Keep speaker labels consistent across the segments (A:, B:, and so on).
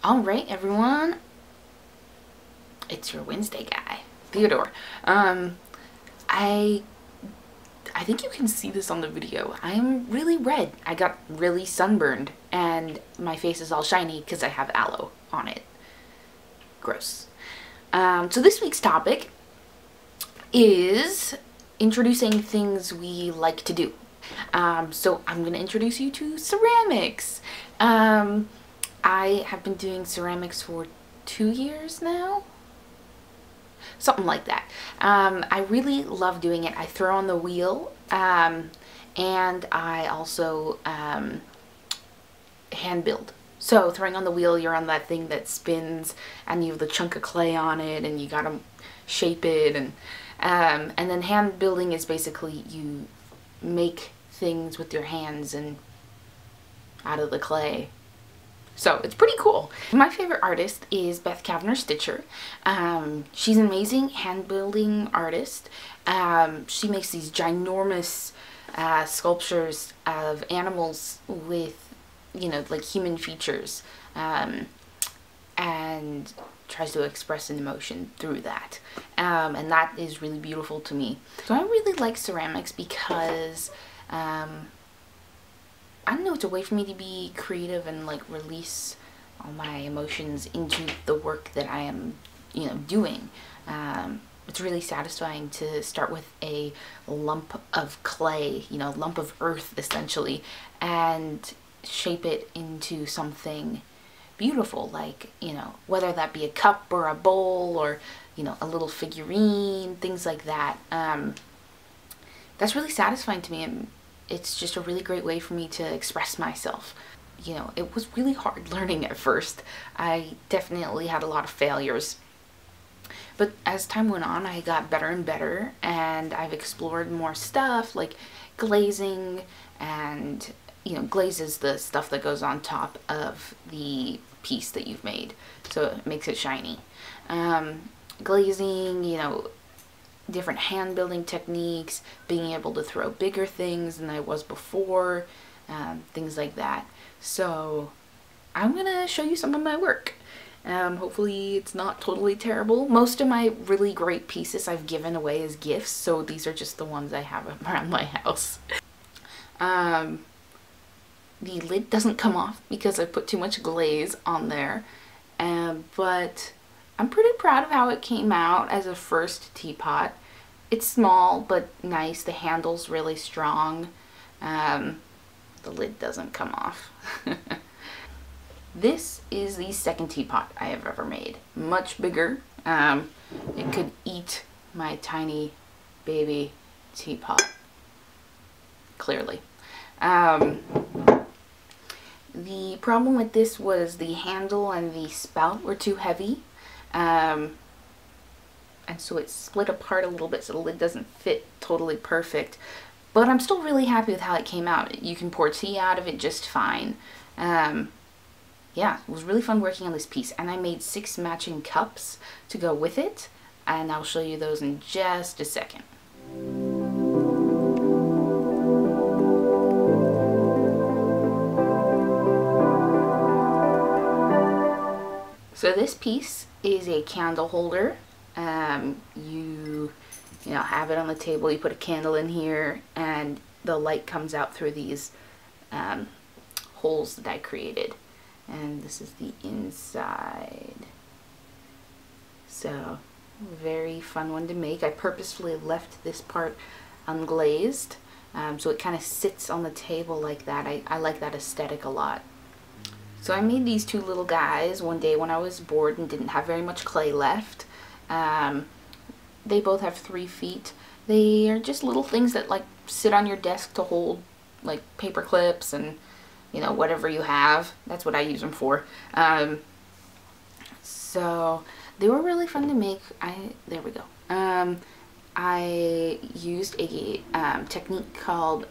A: All right, everyone. It's your Wednesday guy, Theodore. I think you can see this on the video. I'm really red. I got really sunburned and my face is all shiny because I have aloe on it. Gross. So this week's topic is introducing things we like to do. So I'm going to introduce you to ceramics. I have been doing ceramics for 2 years now. Something like that. I really love doing it. I throw on the wheel, and I also hand build. So throwing on the wheel, you're on that thing that spins and you have the chunk of clay on it and you gotta shape it, and then hand building is basically you make things with your hands and out of the clay. So it's pretty cool. My favorite artist is Beth Kavanagh Stitcher. She's an amazing hand building artist. She makes these ginormous sculptures of animals with, you know, like human features, and tries to express an emotion through that. And that is really beautiful to me. So I really like ceramics because I don't know, it's a way for me to be creative and like release all my emotions into the work that I am, you know, doing. It's really satisfying to start with a lump of clay, you know, lump of earth essentially, and shape it into something beautiful, like, you know, whether that be a cup or a bowl or, you know, a little figurine, things like that. That's really satisfying to me, and it's just a really great way for me to express myself. You know, it was really hard learning at first. I definitely had a lot of failures. But as time went on, I got better and better, and I've explored more stuff like glazing, and, you know, glaze is the stuff that goes on top of the piece that you've made, so it makes it shiny. Glazing, you know, different hand building techniques, being able to throw bigger things than I was before, things like that. So I'm gonna show you some of my work. Hopefully it's not totally terrible. Most of my really great pieces I've given away as gifts, so these are just the ones I have around my house. The lid doesn't come off because I put too much glaze on there, but I'm pretty proud of how it came out as a first teapot. It's small but nice. The handle's really strong. The lid doesn't come off. This is the second teapot I have ever made. Much bigger. It could eat my tiny baby teapot. Clearly. The problem with this was the handle and the spout were too heavy. And so it split apart a little bit, so the lid doesn't fit totally perfect. But I'm still really happy with how it came out. You can pour tea out of it just fine. Yeah, it was really fun working on this piece. And I made 6 matching cups to go with it. And I'll show you those in just a second. So this piece is a candle holder. You know, have it on the table, you put a candle in here, and the light comes out through these holes that I created. And this is the inside. So, very fun one to make. I purposefully left this part unglazed, so it kind of sits on the table like that. I like that aesthetic a lot. So I made these 2 little guys one day when I was bored and didn't have very much clay left. They both have 3 feet. They are just little things that like sit on your desk to hold like paper clips and, you know, whatever you have. That's what I use them for. So they were really fun to make. There we go. I used a technique called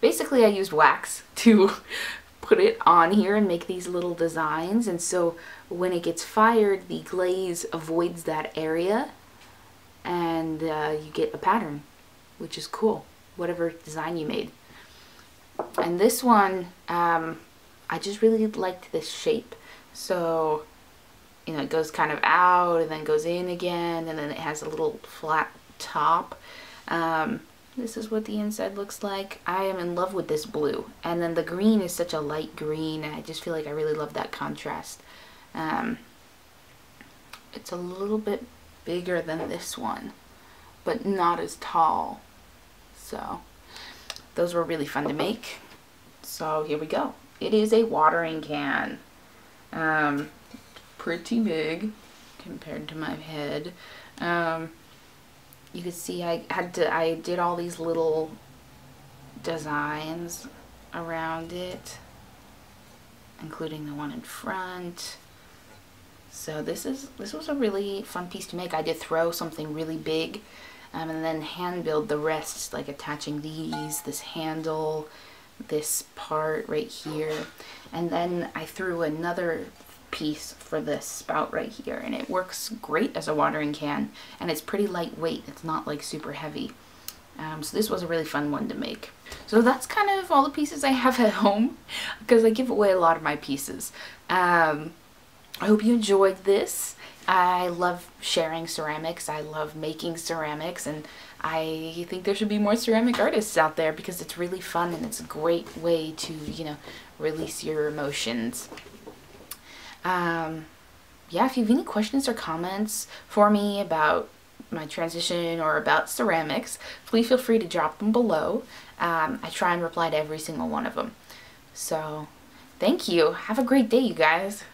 A: basically I used wax to put it on here and make these little designs, and so when it gets fired the glaze avoids that area and you get a pattern, which is cool, whatever design you made. And this one, I just really liked this shape. So, you know, it goes kind of out and then goes in again, and then it has a little flat top. This is what the inside looks like. I am in love with this blue. And then the green is such a light green. I just feel like I really love that contrast. It's a little bit bigger than this one, but not as tall. So those were really fun to make. So here we go. It is a watering can. Pretty big compared to my head. You can see I did all these little designs around it, including the one in front. So this was a really fun piece to make. I did throw something really big, and then hand build the rest, like attaching this handle, this part right here, and then I threw another piece for this spout right here, and it works great as a watering can, and it's pretty lightweight. It's not like super heavy. So this was a really fun one to make. So that's kind of all the pieces I have at home, because I give away a lot of my pieces. I hope you enjoyed this. I love sharing ceramics. I love making ceramics, and I think there should be more ceramic artists out there because it's really fun and it's a great way to, you know, release your emotions. Yeah, if you have any questions or comments for me about my transition or about ceramics, please feel free to drop them below. I try and reply to every single one of them. So, thank you. Have a great day, you guys.